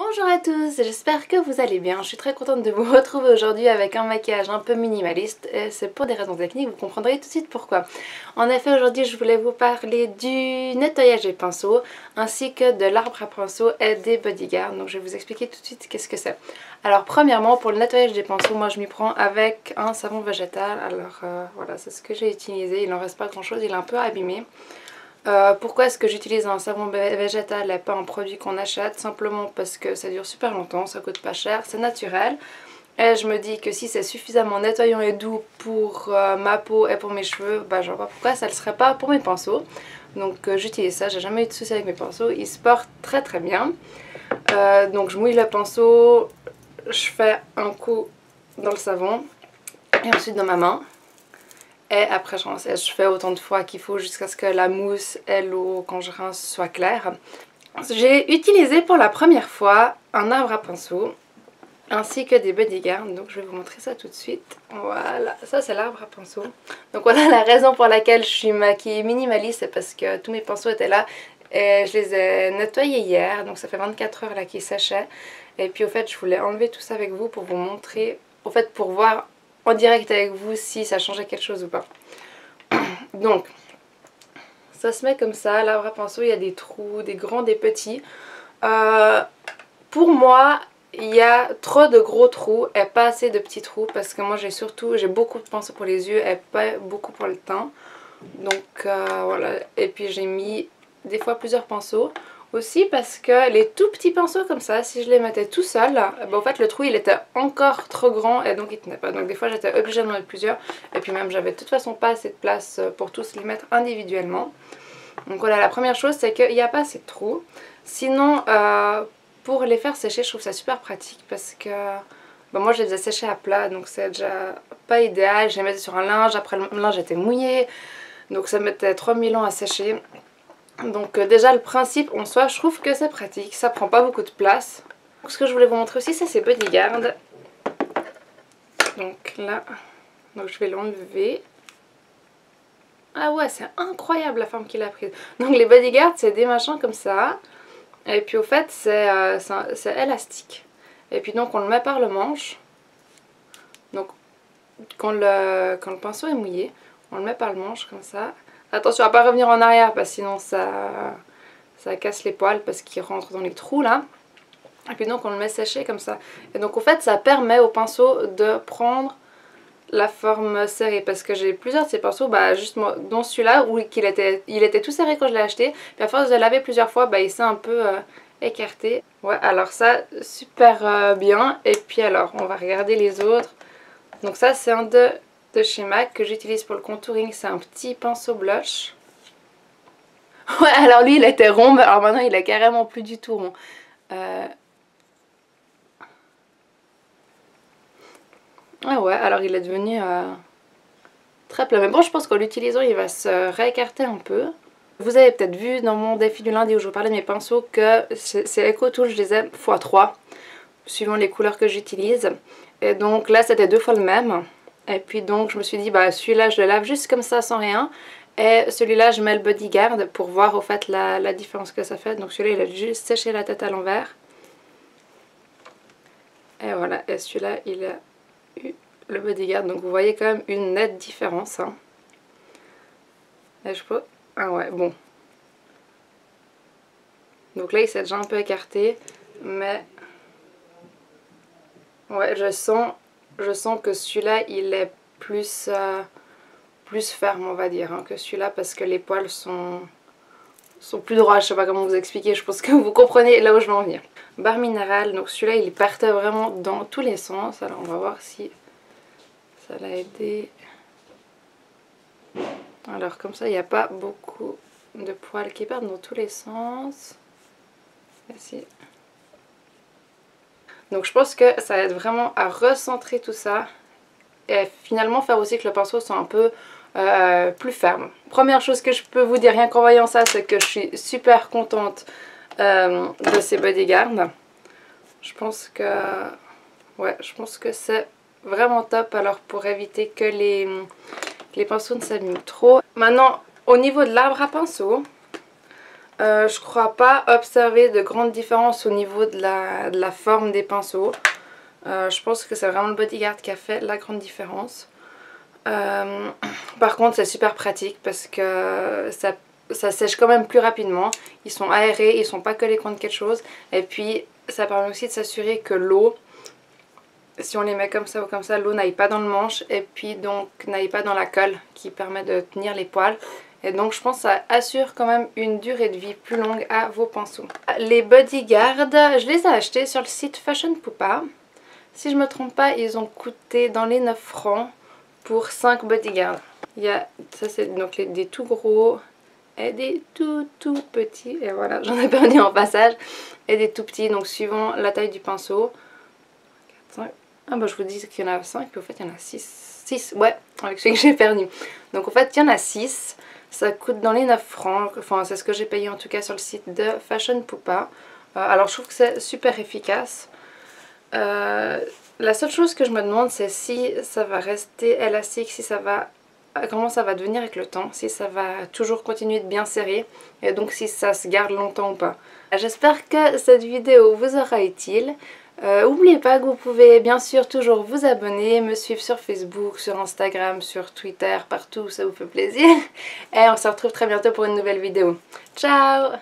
Bonjour à tous, j'espère que vous allez bien. Je suis très contente de vous retrouver aujourd'hui avec un maquillage un peu minimaliste et c'est pour des raisons techniques, vous comprendrez tout de suite pourquoi. En effet, aujourd'hui je voulais vous parler du nettoyage des pinceaux ainsi que de l'arbre à pinceau et des bodyguards. Donc je vais vous expliquer tout de suite qu'est-ce que c'est. Alors premièrement, pour le nettoyage des pinceaux, moi je m'y prends avec un savon végétal. Alors voilà, c'est ce que j'ai utilisé, il n'en reste pas grand chose, il est un peu abîmé. Pourquoi est-ce que j'utilise un savon végétal et pas un produit qu'on achète? Simplement parce que ça dure super longtemps, ça coûte pas cher, c'est naturel. Et je me dis que si c'est suffisamment nettoyant et doux pour ma peau et pour mes cheveux, bah je vois pas pourquoi ça ne le serait pas pour mes pinceaux. Donc j'utilise ça, j'ai jamais eu de soucis avec mes pinceaux, ils se portent très très bien. Donc je mouille le pinceau, je fais un coup dans le savon et ensuite dans ma main. Et après je rince, je fais autant de fois qu'il faut jusqu'à ce que la mousse et l'eau quand je rince soit claire. J'ai utilisé pour la première fois un arbre à pinceau ainsi que des bodyguards, donc je vais vous montrer ça tout de suite. Voilà, ça c'est l'arbre à pinceau. Donc voilà la raison pour laquelle je suis maquillée minimaliste, c'est parce que tous mes pinceaux étaient là et je les ai nettoyés hier, donc ça fait 24 heures là qu'ils séchaient. Et puis au fait je voulais enlever tout ça avec vous pour vous montrer, au fait pour voir en direct avec vous si ça changeait quelque chose ou pas. Donc ça se met comme ça, l'arbre à pinceau, il y a des trous, des grands, des petits. Pour moi, il y a trop de gros trous et pas assez de petits trous parce que moi j'ai beaucoup de pinceaux pour les yeux et pas beaucoup pour le teint. Donc voilà, et puis j'ai mis des fois plusieurs pinceaux. Aussi parce que les tout petits pinceaux comme ça, si je les mettais tout seul, bah en fait le trou il était encore trop grand et donc il tenait pas. Donc des fois j'étais obligée de mettre plusieurs et puis même j'avais de toute façon pas assez de place pour tous les mettre individuellement. Donc voilà, la première chose c'est qu'il n'y a pas assez de trous. Sinon pour les faire sécher je trouve ça super pratique parce que bah, moi je les ai séchés à plat donc c'est déjà pas idéal. Je les mettais sur un linge, après le linge était mouillé donc ça mettait 3000 ans à sécher. Donc déjà le principe en soi je trouve que c'est pratique, ça prend pas beaucoup de place. Donc, ce que je voulais vous montrer aussi c'est ces bodyguards. Donc là, donc je vais l'enlever. Ah ouais c'est incroyable la forme qu'il a prise. Donc les bodyguards c'est des machins comme ça. Et puis au fait c'est élastique. Et puis donc on le met par le manche. Donc quand le pinceau est mouillé, on le met par le manche comme ça. Attention à pas revenir en arrière parce que sinon ça casse les poils parce qu'il rentre dans les trous là. Et puis donc on le met sécher comme ça. Et donc en fait ça permet au pinceau de prendre la forme serrée. Parce que j'ai plusieurs de ces pinceaux, bah justement dans celui-là où il était tout serré quand je l'ai acheté. Puis à force de laver plusieurs fois, bah il s'est un peu écarté. Ouais alors ça super bien. Et puis alors on va regarder les autres. Donc ça c'est un de chez MAC que j'utilise pour le contouring, c'est un petit pinceau blush. Ouais alors lui il était rond, mais alors maintenant il est carrément plus du tout rond. Ah ouais alors il est devenu très plat. Mais bon je pense qu'en l'utilisant il va se réécarter un peu. Vous avez peut-être vu dans mon défi du lundi où je vous parlais de mes pinceaux que ces EcoTools je les ai x3 suivant les couleurs que j'utilise. Et donc là c'était 2 fois le même. Et puis donc je me suis dit bah celui-là je le lave juste comme ça sans rien. Et celui-là je mets le bodyguard pour voir au fait la différence que ça fait. Donc celui-là il a juste séché la tête à l'envers. Et voilà, et celui-là il a eu le bodyguard. Donc vous voyez quand même une nette différence. Hein. Et je peux... Ah ouais, bon. Donc là il s'est déjà un peu écarté. Mais... Ouais, je sens que celui-là il est plus ferme on va dire hein, que celui-là parce que les poils sont plus droits, je sais pas comment vous expliquer, je pense que vous comprenez là où je veux en venir. Barre minérale, donc celui-là il partait vraiment dans tous les sens, alors on va voir si ça l'a aidé. Alors comme ça il n'y a pas beaucoup de poils qui partent dans tous les sens. Ici. Donc je pense que ça aide vraiment à recentrer tout ça et finalement faire aussi que le pinceau soit un peu plus ferme. Première chose que je peux vous dire rien qu'en voyant ça, c'est que je suis super contente de ces bodyguards. Je pense que ouais, je pense que c'est vraiment top alors pour éviter que les pinceaux ne s'abîment trop. Maintenant au niveau de l'arbre à pinceau, Je crois pas observer de grandes différences au niveau de la forme des pinceaux. Je pense que c'est vraiment le Bodyguard qui a fait la grande différence. Par contre c'est super pratique parce que ça sèche quand même plus rapidement. Ils sont aérés, ils sont pas collés contre quelque chose. Et puis ça permet aussi de s'assurer que l'eau, si on les met comme ça ou comme ça, l'eau n'aille pas dans le manche et puis donc n'aille pas dans la colle qui permet de tenir les poils. Et donc je pense que ça assure quand même une durée de vie plus longue à vos pinceaux. Les Bodyguard, je les ai achetés sur le site Fashion Pupa. Si je me trompe pas, ils ont coûté dans les 9 francs pour 5 Bodyguard. Il y a, ça c'est donc des tout gros et des tout petits. Et voilà, j'en ai perdu en passage. Et des tout petits, donc suivant la taille du pinceau. 4, 5. Ah bah je vous dis qu'il y en a 5, puis en fait il y en a 6. 6, ouais, avec celui que j'ai perdu. Donc en fait il y en a 6. Ça coûte dans les 9 francs. Enfin c'est ce que j'ai payé en tout cas sur le site de Fashion Pupa. Alors je trouve que c'est super efficace. La seule chose que je me demande c'est si ça va rester élastique, si ça va, comment ça va devenir avec le temps, si ça va toujours continuer de bien serrer et donc si ça se garde longtemps ou pas. J'espère que cette vidéo vous aura utile. N'oubliez pas que vous pouvez bien sûr toujours vous abonner, me suivre sur Facebook, sur Instagram, sur Twitter, partout où ça vous fait plaisir. Et on se retrouve très bientôt pour une nouvelle vidéo. Ciao!